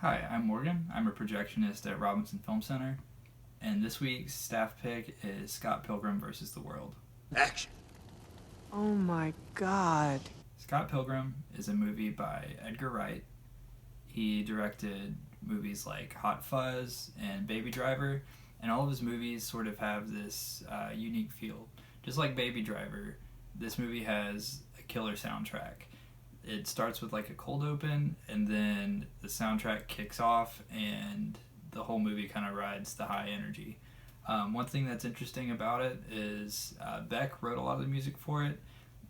Hi, I'm Morgan. I'm a projectionist at Robinson Film Center, and this week's staff pick is Scott Pilgrim versus the World. Action. Oh my god. Scott Pilgrim is a movie by Edgar Wright. He directed movies like Hot Fuzz and Baby Driver, and all of his movies sort of have this unique feel. Just like Baby Driver, this movie has a killer soundtrack. It starts with like a cold open, and then the soundtrack kicks off, and the whole movie kind of rides the high energy. One thing that's interesting about it is Beck wrote a lot of the music for it,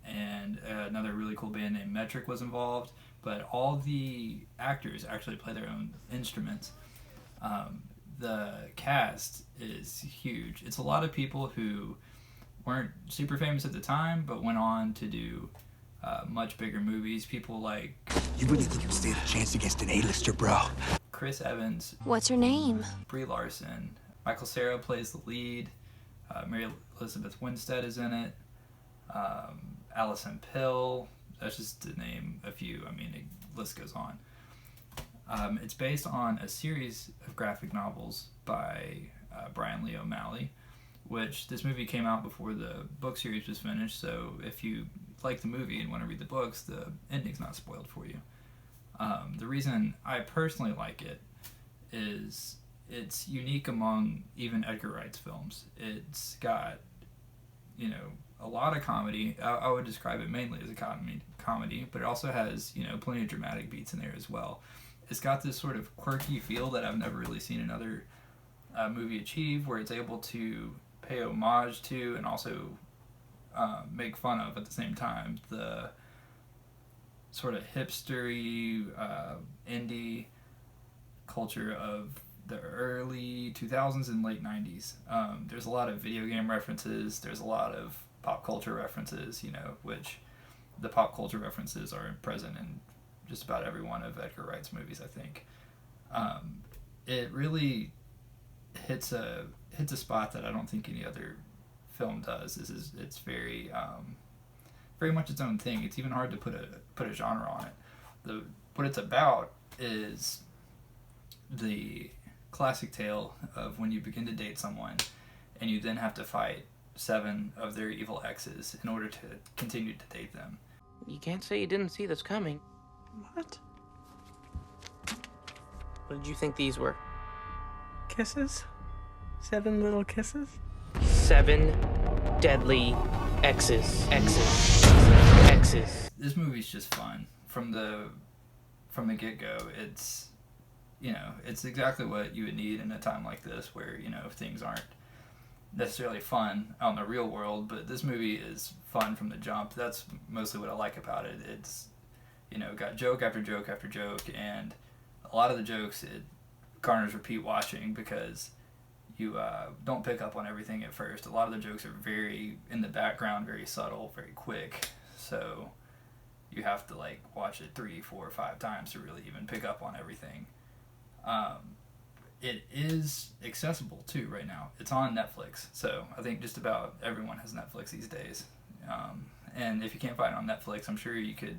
and another really cool band named Metric was involved, but all the actors actually play their own instruments. The cast is huge. It's a lot of people who weren't super famous at the time, but went on to do much bigger movies. People like... You really think you stand a chance against an A-lister, bro? Chris Evans. What's her name? Brie Larson. Michael Cera plays the lead. Mary Elizabeth Winstead is in it. Alison Pill. That's just to name a few. I mean, the list goes on. It's based on a series of graphic novels by Brian Lee O'Malley, which this movie came out before the book series was finished, so if you like the movie and want to read the books, the ending's not spoiled for you. The reason I personally like it is it's unique among even Edgar Wright's films. It's got, a lot of comedy. I would describe it mainly as a comedy, but it also has, plenty of dramatic beats in there as well. It's got this sort of quirky feel that I've never really seen another movie achieve, where it's able to pay homage to and also make fun of at the same time the sort of hipstery indie culture of the early 2000s and late 90s. There's a lot of video game references. There's a lot of pop culture references, which the pop culture references are present in just about every one of Edgar Wright's movies, I think. It really hits a spot that I don't think any other film does. It's very very much its own thing. It's even hard to put a genre on it. What it's about is the classic tale of when you begin to date someone and you then have to fight 7 of their evil exes in order to continue to date them. You can't say you didn't see this coming. What? What did you think these were? Kisses? 7 little kisses? 7 deadly X's. This movie's just fun. From the get-go, it's exactly what you would need in a time like this where, things aren't necessarily fun out in the real world, but this movie is fun from the jump. That's mostly what I like about it. It's, got joke after joke after joke, and a lot of the jokes, it garners repeat watching because you don't pick up on everything at first. A lot of the jokes are very in the background, very subtle, very quick, so you have to watch it 3, 4, 5 times to really even pick up on everything. It is accessible too right now. It's on Netflix, so I think just about everyone has Netflix these days. And if you can't find it on Netflix, I'm sure you could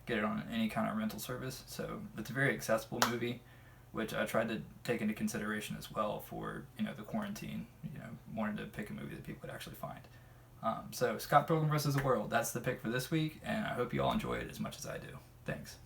get it on any kind of rental service. So it's a very accessible movie, which I tried to take into consideration as well for the quarantine. Wanted to pick a movie that people would actually find. So Scott Pilgrim vs. the World, that's the pick for this week, and I hope you all enjoy it as much as I do. Thanks.